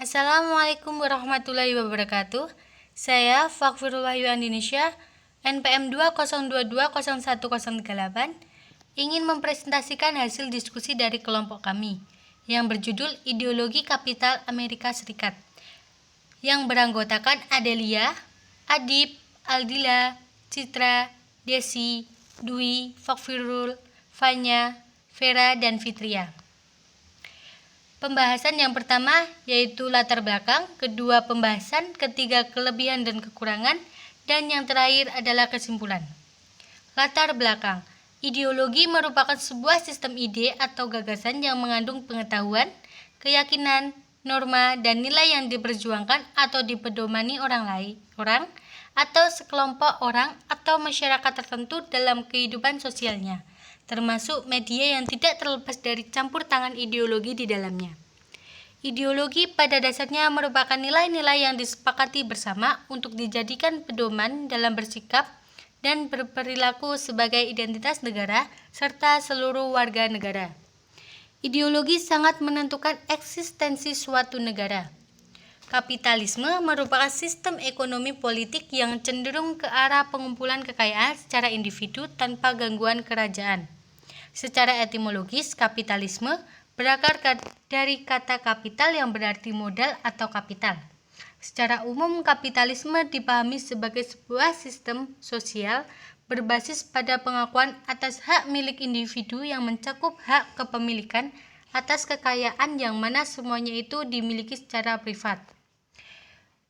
Assalamualaikum warahmatullahi wabarakatuh. Saya Fakfirul Wahyu Indonesia, NPM 202201038, ingin mempresentasikan hasil diskusi dari kelompok kami yang berjudul Ideologi Kapital Amerika Serikat, yang beranggotakan Adelia, Adib, Aldila, Citra, Desi, Dwi, Fakfirul, Fanya, Vera, dan Fitria. Pembahasan yang pertama yaitu latar belakang, kedua pembahasan, ketiga kelebihan dan kekurangan, dan yang terakhir adalah kesimpulan. Latar belakang. Ideologi merupakan sebuah sistem ide atau gagasan yang mengandung pengetahuan, keyakinan, norma, dan nilai yang diperjuangkan atau dipedomani orang atau sekelompok orang atau masyarakat tertentu dalam kehidupan sosialnya, termasuk media yang tidak terlepas dari campur tangan ideologi di dalamnya. Ideologi pada dasarnya merupakan nilai-nilai yang disepakati bersama untuk dijadikan pedoman dalam bersikap dan berperilaku sebagai identitas negara serta seluruh warga negara. Ideologi sangat menentukan eksistensi suatu negara. Kapitalisme merupakan sistem ekonomi politik yang cenderung ke arah pengumpulan kekayaan secara individu tanpa gangguan kerajaan. Secara etimologis, kapitalisme berakar dari kata kapital yang berarti modal atau kapital. Secara umum, kapitalisme dipahami sebagai sebuah sistem sosial berbasis pada pengakuan atas hak milik individu yang mencakup hak kepemilikan atas kekayaan yang mana semuanya itu dimiliki secara privat.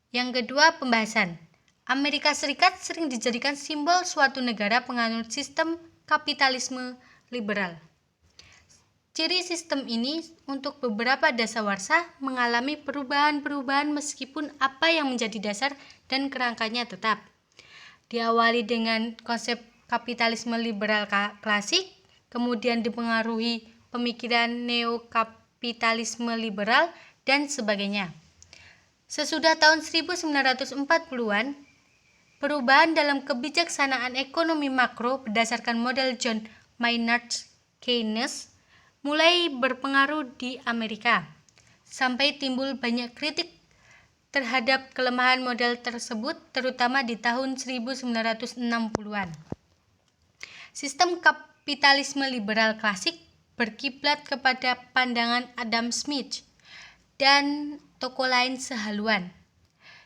Yang kedua, pembahasan. Amerika Serikat sering dijadikan simbol suatu negara penganut sistem kapitalisme liberal. Ciri sistem ini untuk beberapa dasawarsa mengalami perubahan-perubahan meskipun apa yang menjadi dasar dan kerangkanya tetap. Diawali dengan konsep kapitalisme liberal klasik, kemudian dipengaruhi pemikiran neokapitalisme liberal, dan sebagainya. Sesudah tahun 1940-an, perubahan dalam kebijaksanaan ekonomi makro berdasarkan model John Maynard Keynes mulai berpengaruh di Amerika, sampai timbul banyak kritik terhadap kelemahan model tersebut, terutama di tahun 1960-an. Sistem kapitalisme liberal klasik berkiblat kepada pandangan Adam Smith dan tokoh lain sehaluan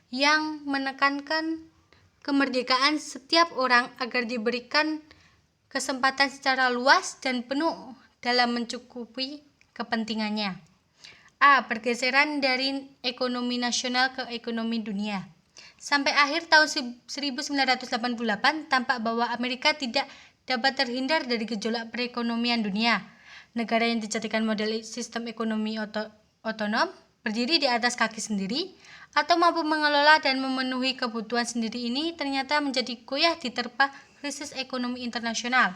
yang menekankan kemerdekaan setiap orang agar diberikan kesempatan secara luas dan penuh dalam mencukupi kepentingannya. A. Pergeseran dari ekonomi nasional ke ekonomi dunia. Sampai akhir tahun 1988 tampak bahwa Amerika tidak dapat terhindar dari gejolak perekonomian dunia. Negara yang dijadikan model sistem ekonomi otonom, berdiri di atas kaki sendiri, atau mampu mengelola dan memenuhi kebutuhan sendiri ini ternyata menjadi goyah diterpa krisis ekonomi internasional.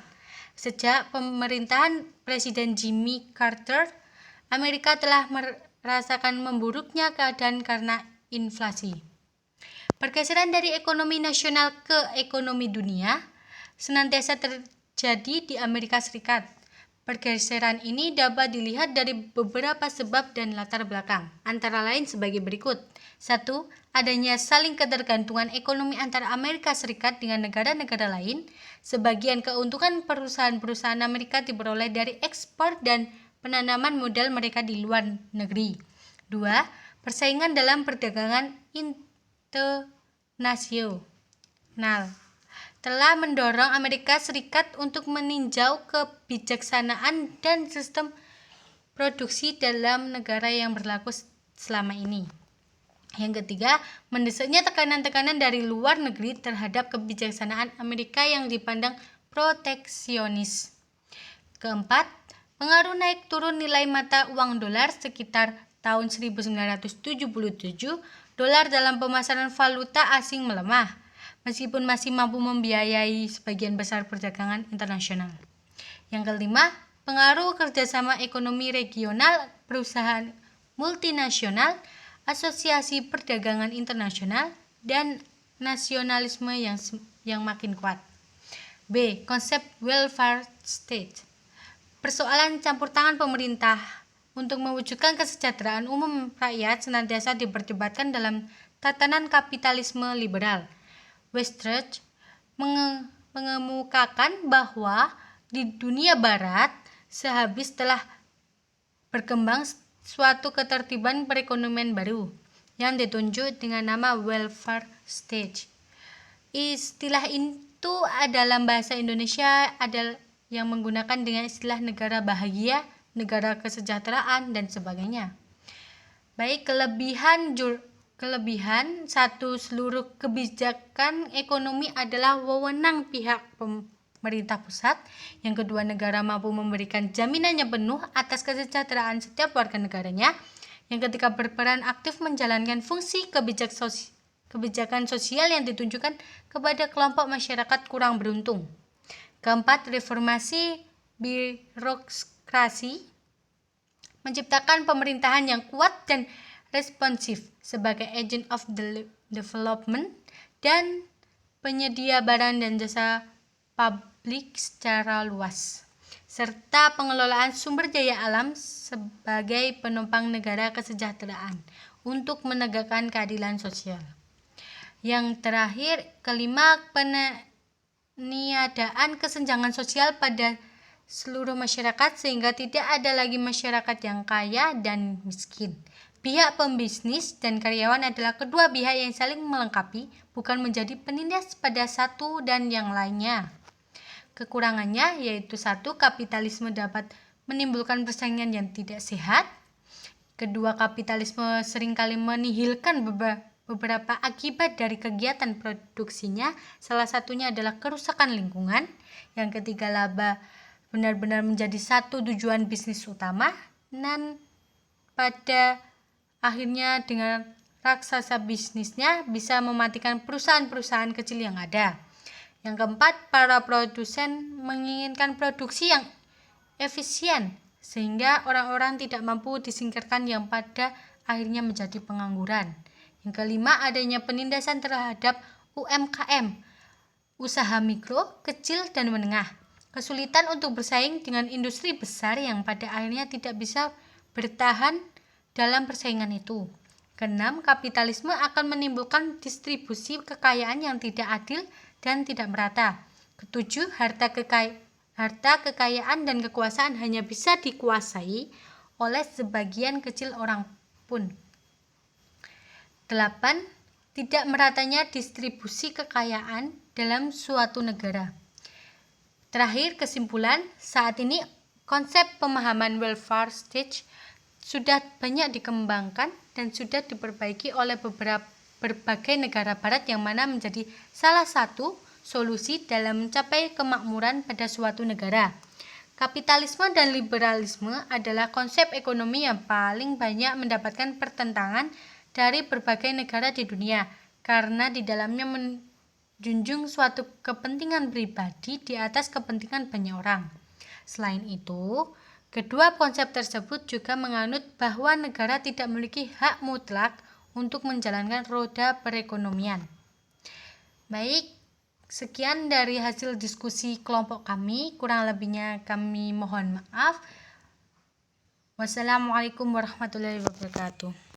Sejak pemerintahan Presiden Jimmy Carter, Amerika telah merasakan memburuknya keadaan karena inflasi. Pergeseran dari ekonomi nasional ke ekonomi dunia senantiasa terjadi di Amerika Serikat. Pergeseran ini dapat dilihat dari beberapa sebab dan latar belakang, antara lain sebagai berikut. 1. Adanya saling ketergantungan ekonomi antara Amerika Serikat dengan negara-negara lain. Sebagian keuntungan perusahaan-perusahaan Amerika diperoleh dari ekspor dan penanaman modal mereka di luar negeri. 2. Persaingan dalam perdagangan internasional telah mendorong Amerika Serikat untuk meninjau kebijaksanaan dan sistem produksi dalam negara yang berlaku selama ini. Yang ketiga, mendesaknya tekanan-tekanan dari luar negeri terhadap kebijaksanaan Amerika yang dipandang proteksionis. Keempat, pengaruh naik turun nilai mata uang dolar sekitar tahun 1977, dolar dalam pemasaran valuta asing melemah, meskipun masih mampu membiayai sebagian besar perdagangan internasional. Yang kelima, pengaruh kerjasama ekonomi regional, perusahaan multinasional, asosiasi perdagangan internasional, dan nasionalisme yang makin kuat. B. Konsep welfare state. Persoalan campur tangan pemerintah untuk mewujudkan kesejahteraan umum rakyat senantiasa diperdebatkan dalam tatanan kapitalisme liberal. Westrich mengemukakan bahwa di dunia barat, sehabis telah berkembang suatu ketertiban perekonomian baru yang ditunjuk dengan nama welfare state. Istilah itu dalam bahasa Indonesia adalah yang menggunakan dengan istilah negara bahagia, negara kesejahteraan, dan sebagainya. Baik, kelebihan satu, seluruh kebijakan ekonomi adalah wewenang pihak pemerintah pusat. Yang kedua, negara mampu memberikan jaminan yang penuh atas kesejahteraan setiap warga negaranya. Yang ketiga, berperan aktif menjalankan fungsi kebijakan sosial yang ditunjukkan kepada kelompok masyarakat kurang beruntung. Keempat, reformasi birokrasi menciptakan pemerintahan yang kuat dan responsif sebagai agent of development dan penyedia barang dan jasa publik secara luas, serta pengelolaan sumber daya alam sebagai penopang negara kesejahteraan untuk menegakkan keadilan sosial. Yang terakhir, kelima, peniadaan kesenjangan sosial pada seluruh masyarakat sehingga tidak ada lagi masyarakat yang kaya dan miskin. Pihak pembisnis dan karyawan adalah kedua pihak yang saling melengkapi, bukan menjadi penindas pada satu dan yang lainnya. Kekurangannya yaitu satu, kapitalisme dapat menimbulkan persaingan yang tidak sehat. Kedua, kapitalisme seringkali menihilkan beberapa akibat dari kegiatan produksinya, salah satunya adalah kerusakan lingkungan. Yang ketiga, laba benar-benar menjadi satu tujuan bisnis utama, dan pada akhirnya dengan raksasa bisnisnya bisa mematikan perusahaan-perusahaan kecil yang ada. Yang keempat, para produsen menginginkan produksi yang efisien sehingga orang-orang tidak mampu disingkirkan yang pada akhirnya menjadi pengangguran. Yang kelima, adanya penindasan terhadap UMKM, usaha mikro, kecil, dan menengah. Kesulitan untuk bersaing dengan industri besar yang pada akhirnya tidak bisa bertahan dalam persaingan itu. Keenam, kapitalisme akan menimbulkan distribusi kekayaan yang tidak adil dan tidak merata. Ketujuh, harta kekayaan dan kekuasaan hanya bisa dikuasai oleh sebagian kecil orang pun. 8. Tidak meratanya distribusi kekayaan dalam suatu negara. Terakhir, kesimpulan, saat ini konsep pemahaman welfare state sudah banyak dikembangkan dan sudah diperbaiki oleh berbagai negara barat yang mana menjadi salah satu solusi dalam mencapai kemakmuran pada suatu negara. Kapitalisme dan liberalisme adalah konsep ekonomi yang paling banyak mendapatkan pertentangan dari berbagai negara di dunia karena di dalamnya menjunjung suatu kepentingan pribadi di atas kepentingan banyak orang. Selain itu, kedua konsep tersebut juga menganut bahwa negara tidak memiliki hak mutlak untuk menjalankan roda perekonomian. Baik, sekian dari hasil diskusi kelompok kami. Kurang lebihnya kami mohon maaf. Wassalamualaikum warahmatullahi wabarakatuh.